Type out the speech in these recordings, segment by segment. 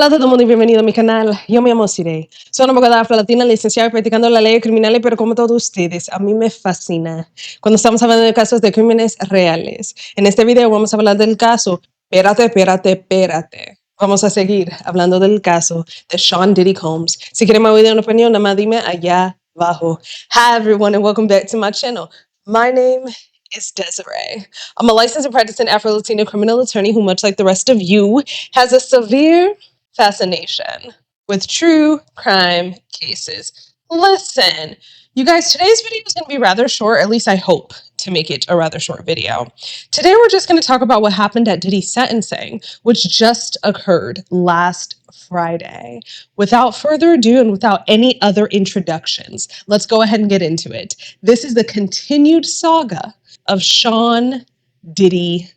Hola a todo el mundo y bienvenido a mi canal. Yo me llamo Sirey. Soy una abogada afro-latina licenciada y practicando las leyes criminales, pero como todos ustedes, a mí me fascina cuando estamos hablando de casos de crímenes reales. En este video vamos a hablar del caso. Espérate. Vamos a seguir hablando del caso de Sean Diddy Combs. Si quieren más video en español, nada más dime allá abajo. Hi everyone and welcome back to my channel. My name is Desiree. I'm a licensed and practicing Afro-Latino criminal attorney who, much like the rest of you, has a severe fascination with true crime cases. Listen, you guys, today's video is going to be rather short, at least I hope to make it a rather short video. Today, we're just going to talk about what happened at Diddy's sentencing, which just occurred last Friday. Without further ado and without any other introductions, let's go ahead and get into it. This is the continued saga of Sean Diddy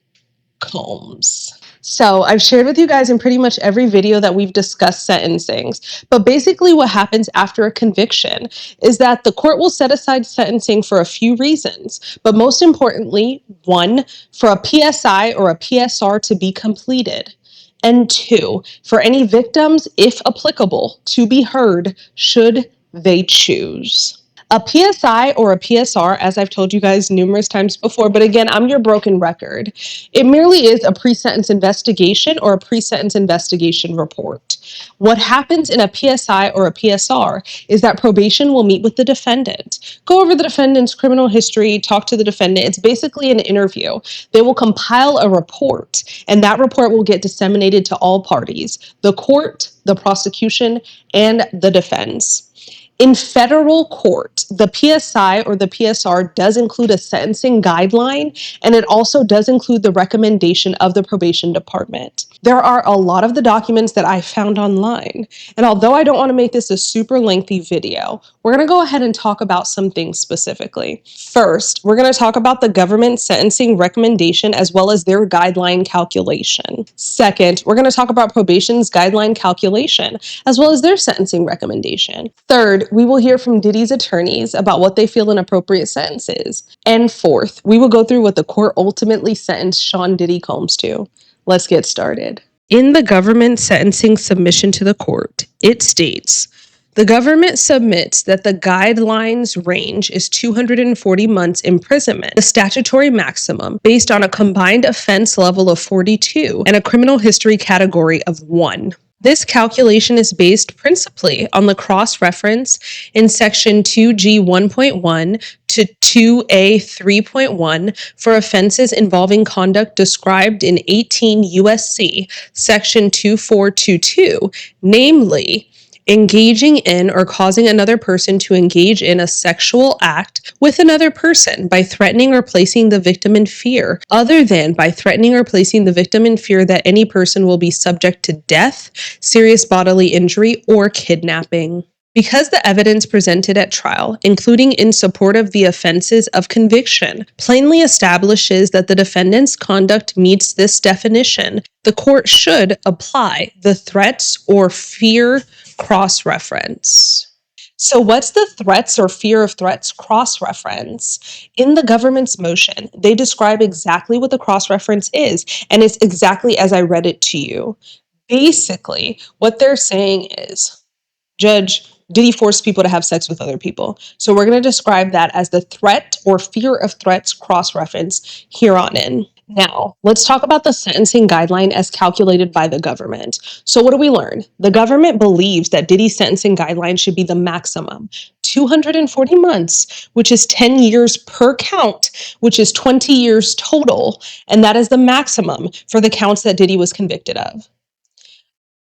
Combs. So I've shared with you guys in pretty much every video that we've discussed sentencings, but basically what happens after a conviction is that the court will set aside sentencing for a few reasons, but most importantly, one, for a PSI or a PSR to be completed, and two, for any victims, if applicable, to be heard should they choose. A PSI or a PSR, as I've told you guys numerous times before, but again, I'm your broken record. It merely is a pre-sentence investigation or a pre-sentence investigation report. What happens in a PSI or a PSR is that probation will meet with the defendant, go over the defendant's criminal history, talk to the defendant. It's basically an interview. They will compile a report, and that report will get disseminated to all parties, the court, the prosecution, and the defense. In federal court, the PSI or the PSR does include a sentencing guideline, and it also does include the recommendation of the probation department. There are a lot of the documents that I found online, and although I don't want to make this a super lengthy video, we're going to go ahead and talk about some things specifically. First, we're going to talk about the government sentencing recommendation as well as their guideline calculation. Second, we're going to talk about probation's guideline calculation as well as their sentencing recommendation. Third, we will hear from Diddy's attorneys about what they feel an appropriate sentence is. And fourth, we will go through what the court ultimately sentenced Sean Diddy Combs to. Let's get started. In the government sentencing submission to the court, it states, the government submits that the guidelines range is 240 months imprisonment, the statutory maximum, based on a combined offense level of 42 and a criminal history category of 1. This calculation is based principally on the cross-reference in Section 2G 1.1 to 2A 3.1 for offenses involving conduct described in 18 U.S.C. Section 2422, namely, engaging in or causing another person to engage in a sexual act with another person by threatening or placing the victim in fear, other than by threatening or placing the victim in fear that any person will be subject to death, serious bodily injury, or kidnapping. Because the evidence presented at trial, including in support of the offenses of conviction, plainly establishes that the defendant's conduct meets this definition, the court should apply the threats or fear cross-reference. So what's the threats or fear of threats cross-reference? In the government's motion, they describe exactly what the cross-reference is, and it's exactly as I read it to you. Basically, what they're saying is, Judge, did he force people to have sex with other people? So we're going to describe that as the threat or fear of threats cross-reference here on in. Now, let's talk about the sentencing guideline as calculated by the government. So what do we learn? The government believes that Diddy's sentencing guideline should be the maximum, 240 months, which is 10 years per count, which is 20 years total, and that is the maximum for the counts that Diddy was convicted of.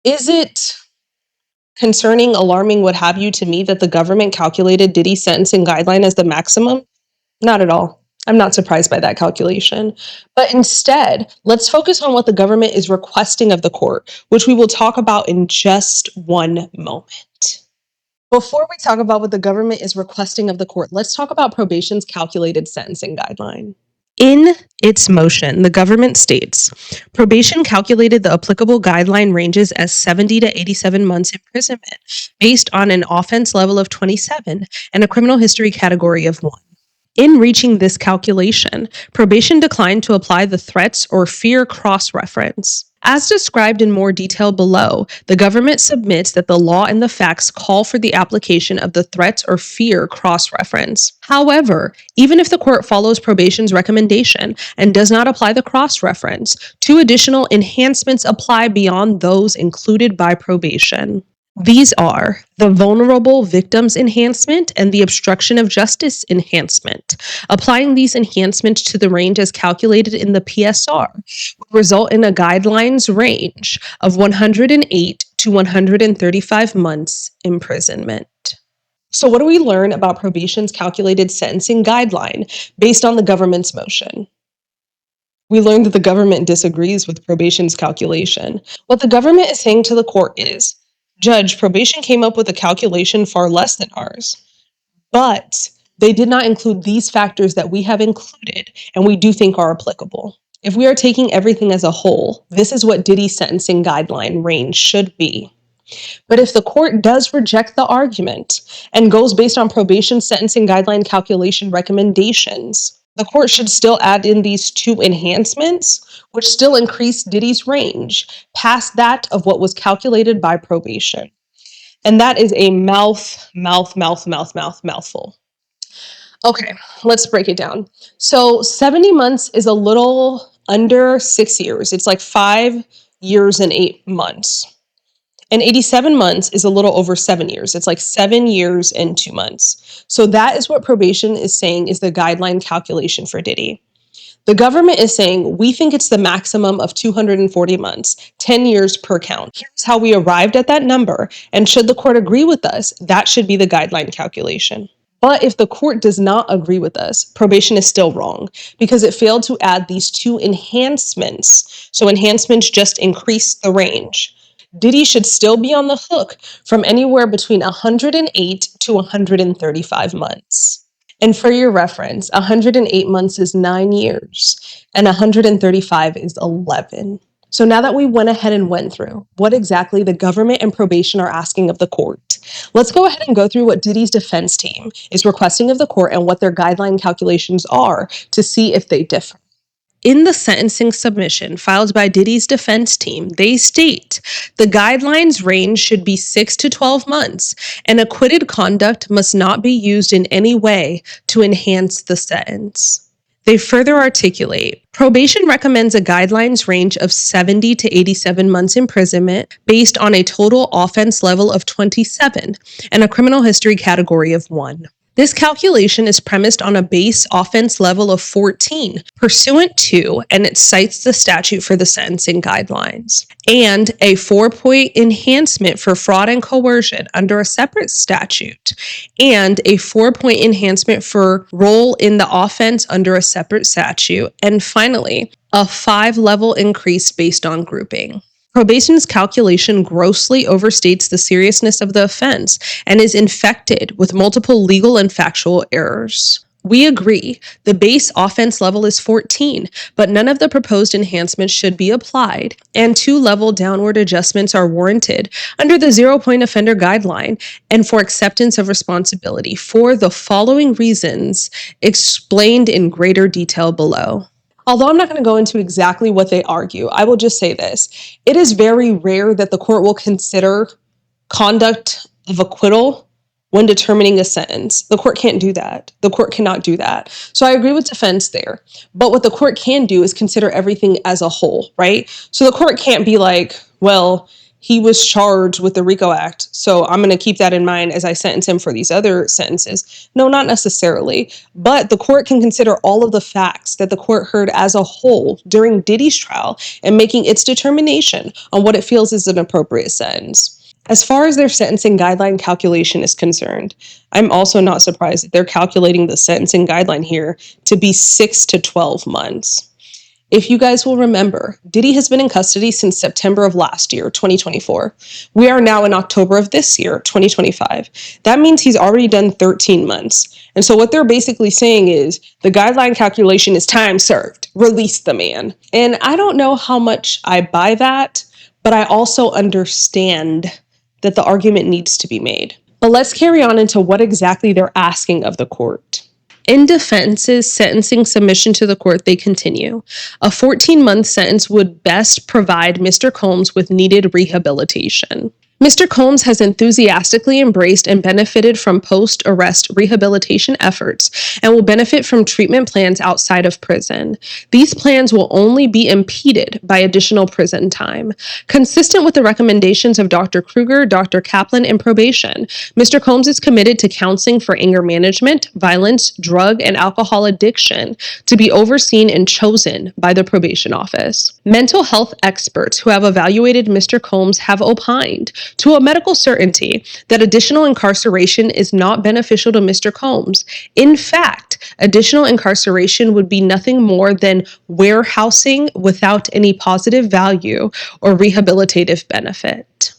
Is it concerning, alarming, what have you to me that the government calculated Diddy's sentencing guideline as the maximum? Not at all. I'm not surprised by that calculation. But instead, let's focus on what the government is requesting of the court, which we will talk about in just one moment. Before we talk about what the government is requesting of the court, let's talk about probation's calculated sentencing guideline. In its motion, the government states, probation calculated the applicable guideline ranges as 70 to 87 months imprisonment based on an offense level of 27 and a criminal history category of 1. In reaching this calculation, probation declined to apply the threats or fear cross-reference. As described in more detail below, the government submits that the law and the facts call for the application of the threats or fear cross-reference. However, even if the court follows probation's recommendation and does not apply the cross-reference, 2 additional enhancements apply beyond those included by probation. These are the vulnerable victims enhancement and the obstruction of justice enhancement. Applying these enhancements to the range as calculated in the PSR would result in a guidelines range of 108 to 135 months imprisonment. So what do we learn about probation's calculated sentencing guideline based on the government's motion? We learned that the government disagrees with probation's calculation. What the government is saying to the court is, Judge, probation came up with a calculation far less than ours, but they did not include these factors that we have included and we do think are applicable. If we are taking everything as a whole, this is what Diddy's sentencing guideline range should be. But if the court does reject the argument and goes based on probation's sentencing guideline calculation recommendations, the court should still add in these 2 enhancements, which still increase Diddy's range past that of what was calculated by probation. And that is a mouthful. Okay, let's break it down. So 70 months is a little under 6 years. It's like 5 years and 8 months. And 87 months is a little over 7 years. It's like 7 years and 2 months. So that is what probation is saying is the guideline calculation for Diddy. The government is saying, we think it's the maximum of 240 months, 10 years per count. Here's how we arrived at that number. And should the court agree with us, that should be the guideline calculation. But if the court does not agree with us, probation is still wrong because it failed to add these 2 enhancements. So enhancements just increase the range. Diddy should still be on the hook from anywhere between 108 to 135 months. And for your reference, 108 months is 9 years and 135 is 11. So now that we went ahead and went through what exactly the government and probation are asking of the court, let's go ahead and go through what Diddy's defense team is requesting of the court and what their guideline calculations are to see if they differ. In the sentencing submission filed by Diddy's defense team, they state the guidelines range should be 6 to 12 months, and acquitted conduct must not be used in any way to enhance the sentence. They further articulate, probation recommends a guidelines range of 70 to 87 months imprisonment based on a total offense level of 27 and a criminal history category of 1. This calculation is premised on a base offense level of 14, pursuant to, and it cites the statute for the sentencing guidelines, and a 4-point enhancement for fraud and coercion under a separate statute, and a 4-point enhancement for role in the offense under a separate statute, and finally, a 5-level increase based on grouping. Probation's calculation grossly overstates the seriousness of the offense and is infected with multiple legal and factual errors. We agree, the base offense level is 14, but none of the proposed enhancements should be applied, and 2-level downward adjustments are warranted under the 0-point offender guideline and for acceptance of responsibility for the following reasons explained in greater detail below. Although I'm not going to go into exactly what they argue, I will just say this. It is very rare that the court will consider conduct of acquittal when determining a sentence. The court can't do that. The court cannot do that. So I agree with defense there. But what the court can do is consider everything as a whole, right? So the court can't be like, well, he was charged with the RICO Act, so I'm going to keep that in mind as I sentence him for these other sentences. No, not necessarily. But the court can consider all of the facts that the court heard as a whole during Diddy's trial and making its determination on what it feels is an appropriate sentence. As far as their sentencing guideline calculation is concerned, I'm also not surprised that they're calculating the sentencing guideline here to be 6 to 12 months. If you guys will remember, Diddy has been in custody since September of last year, 2024. We are now in October of this year, 2025. That means he's already done 13 months. And so what they're basically saying is the guideline calculation is time served. Release the man. And I don't know how much I buy that, but I also understand that the argument needs to be made. But let's carry on into what exactly they're asking of the court. In defense's sentencing submission to the court, they continue. A 14-month sentence would best provide Mr. Combs with needed rehabilitation. Mr. Combs has enthusiastically embraced and benefited from post-arrest rehabilitation efforts and will benefit from treatment plans outside of prison. These plans will only be impeded by additional prison time. Consistent with the recommendations of Dr. Kruger, Dr. Kaplan, and probation, Mr. Combs is committed to counseling for anger management, violence, drug, and alcohol addiction to be overseen and chosen by the probation office. Mental health experts who have evaluated Mr. Combs have opined to a medical certainty that additional incarceration is not beneficial to Mr. Combs. In fact, additional incarceration would be nothing more than warehousing without any positive value or rehabilitative benefit.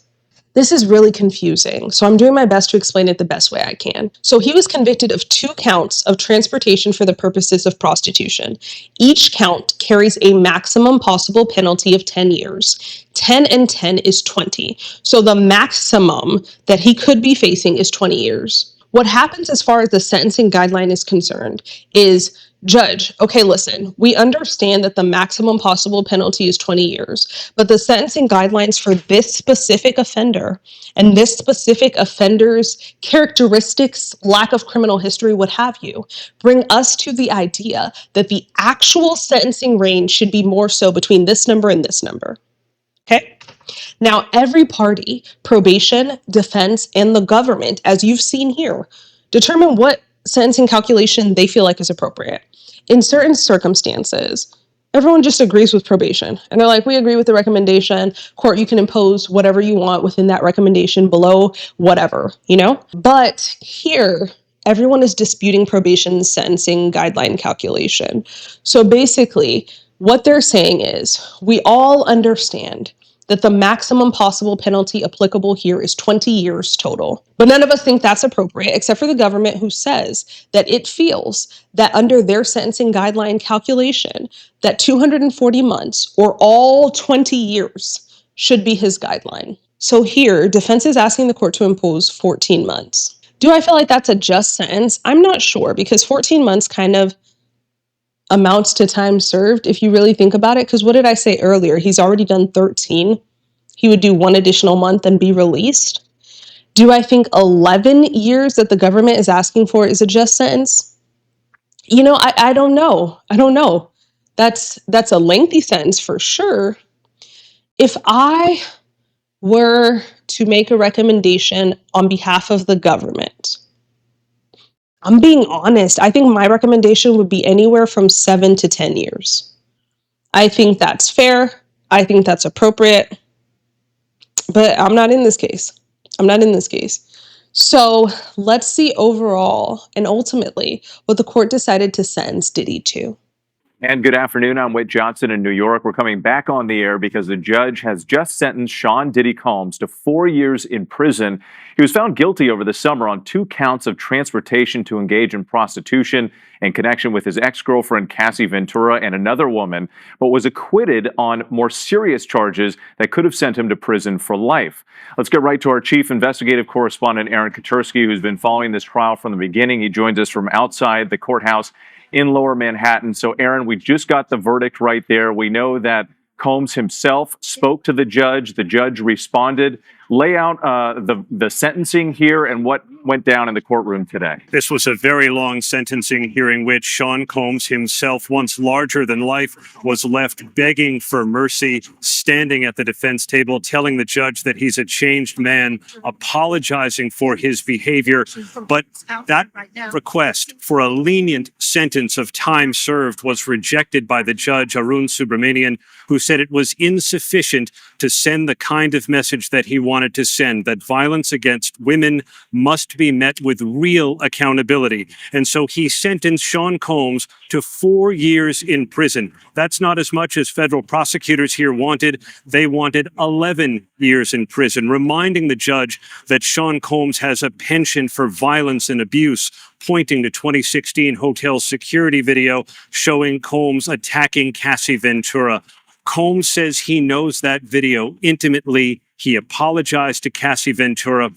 This is really confusing, so I'm doing my best to explain it the best way I can. So he was convicted of 2 counts of transportation for the purposes of prostitution. Each count carries a maximum possible penalty of 10 years. 10 and 10 is 20. So the maximum that he could be facing is 20 years. What happens as far as the sentencing guideline is concerned is, Judge, okay, listen, we understand that the maximum possible penalty is 20 years, but the sentencing guidelines for this specific offender and this specific offender's characteristics, lack of criminal history, what have you, bring us to the idea that the actual sentencing range should be more so between this number and this number. Okay? Now, every party, probation, defense, and the government, as you've seen here, determine what sentencing calculation they feel like is appropriate. In certain circumstances, everyone just agrees with probation. And they're like, we agree with the recommendation. Court, you can impose whatever you want within that recommendation below whatever, you know? But here, everyone is disputing probation's sentencing guideline calculation. So basically, what they're saying is, we all understand that the maximum possible penalty applicable here is 20 years total. But none of us think that's appropriate, except for the government, who says that it feels that under their sentencing guideline calculation, that 240 months or all 20 years should be his guideline. So here, defense is asking the court to impose 14 months. Do I feel like that's a just sentence? I'm not sure, because 14 months kind of amounts to time served if you really think about it. Because what did I say earlier? He's already done 13. He would do 1 additional month and be released. Do I think 11 years that the government is asking for is a just sentence? You know, I don't know. I don't know. That's a lengthy sentence for sure. If I were to make a recommendation on behalf of the government, I'm being honest, I think my recommendation would be anywhere from 7 to 10 years. I think that's fair. I think that's appropriate. But I'm not in this case. I'm not in this case. So let's see overall and ultimately what the court decided to sentence Diddy to. And good afternoon. I'm Whit Johnson in New York. We're coming back on the air because the judge has just sentenced Sean Diddy Combs to 4 years in prison. He was found guilty over the summer on 2 counts of transportation to engage in prostitution in connection with his ex-girlfriend Cassie Ventura and another woman, but was acquitted on more serious charges that could have sent him to prison for life. Let's get right to our chief investigative correspondent, Aaron Katursky, who's been following this trial from the beginning. He joins us from outside the courthouse in Lower Manhattan. So, Aaron, we just got the verdict right there. We know that Combs himself spoke to the judge. The judge responded. Lay out the sentencing here and what went down in the courtroom today. This was a very long sentencing hearing, which Sean Combs himself, once larger than life, was left begging for mercy, standing at the defense table, telling the judge that he's a changed man, apologizing for his behavior. But that request for a lenient sentence of time served was rejected by the judge, Arun Subramanian, who said it was insufficient to send the kind of message that he wanted to send, that violence against women must be met with real accountability. And so he sentenced Sean Combs to 4 years in prison. That's not as much as federal prosecutors here wanted. They wanted 11 years in prison, reminding the judge that Sean Combs has a penchant for violence and abuse, pointing to 2016 hotel security video showing Combs attacking Cassie Ventura. Combs says he knows that video intimately. He apologized to Cassie Ventura,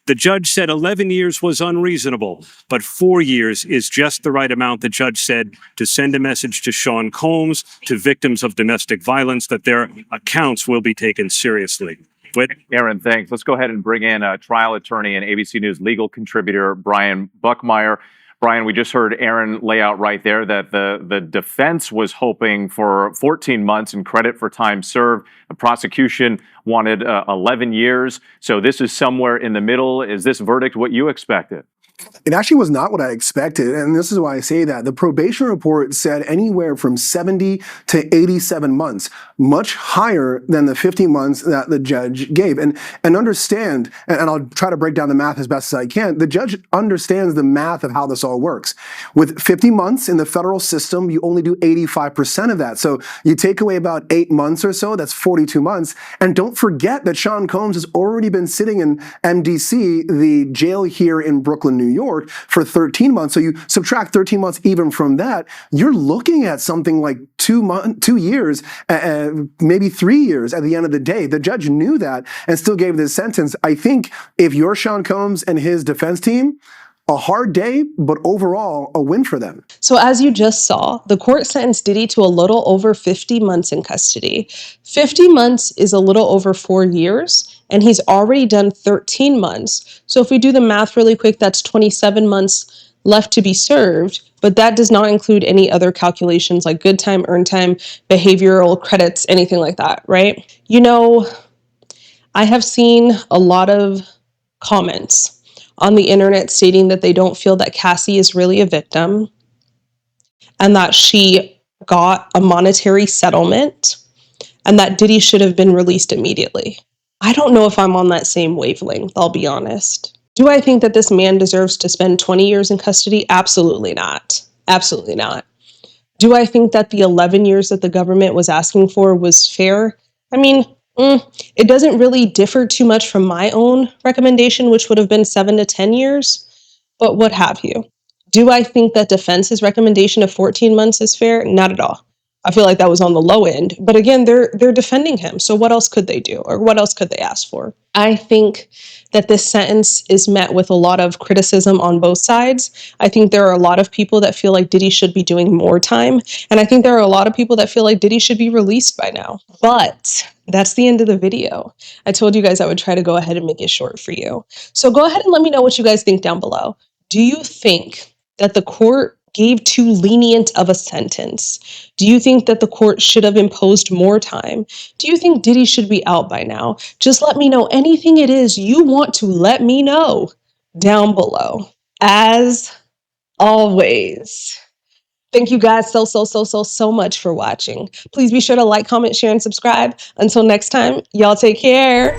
The judge said 11 years was unreasonable, but 4 years is just the right amount, the judge said, to send a message to Sean Combs, to victims of domestic violence, that their accounts will be taken seriously. Whit? Aaron, thanks. Let's go ahead and bring in trial attorney and ABC News legal contributor Brian Buckmeyer. Brian, we just heard Aaron lay out right there that the defense was hoping for 14 months in credit for time served. The prosecution wanted 11 years. So this is somewhere in the middle. Is this verdict what you expected? It actually was not what I expected, and this is why I say that. The probation report said anywhere from 70 to 87 months, much higher than the 50 months that the judge gave. And understand, and I'll try to break down the math as best as I can, the judge understands the math of how this all works. With 50 months in the federal system, you only do 85% of that. So you take away about 8 months or so, that's 42 months. And don't forget that Sean Combs has already been sitting in MDC, the jail here in Brooklyn, New York, for 13 months. So you subtract 13 months even from that, you're looking at something like 2 years, maybe 3 years at the end of the day. The judge knew that and still gave this sentence. I think if you're Sean Combs and his defense team, a hard day, but overall a win for them. So as you just saw, the court sentenced Diddy to a little over 50 months in custody. 50 months is a little over 4 years, and he's already done 13 months. So if we do the math really quick, that's 27 months left to be served, but that does not include any other calculations like good time, earned time, behavioral credits, anything like that, right? You know, I have seen a lot of comments on the internet stating that they don't feel that Cassie is really a victim and that she got a monetary settlement and that Diddy should have been released immediately. I don't know if I'm on that same wavelength, I'll be honest. Do I think that this man deserves to spend 20 years in custody? Absolutely not. Absolutely not. Do I think that the 11 years that the government was asking for was fair? I mean, it doesn't really differ too much from my own recommendation, which would have been 7 to 10 years, but what have you. Do I think that defense's recommendation of 14 months is fair? Not at all. I feel like that was on the low end, but again, they're defending him. So what else could they do? Or what else could they ask for? I think that this sentence is met with a lot of criticism on both sides. I think there are a lot of people that feel like Diddy should be doing more time. And I think there are a lot of people that feel like Diddy should be released by now. But that's the end of the video. I told you guys I would try to go ahead and make it short for you. So go ahead and let me know what you guys think down below. Do you think that the court gave too lenient of a sentence? Do you think that the court should have imposed more time? Do you think Diddy should be out by now? Just let me know anything it is you want to let me know down below. As always, thank you guys so much for watching. Please be sure to like, comment, share, and subscribe. Until next time, y'all take care.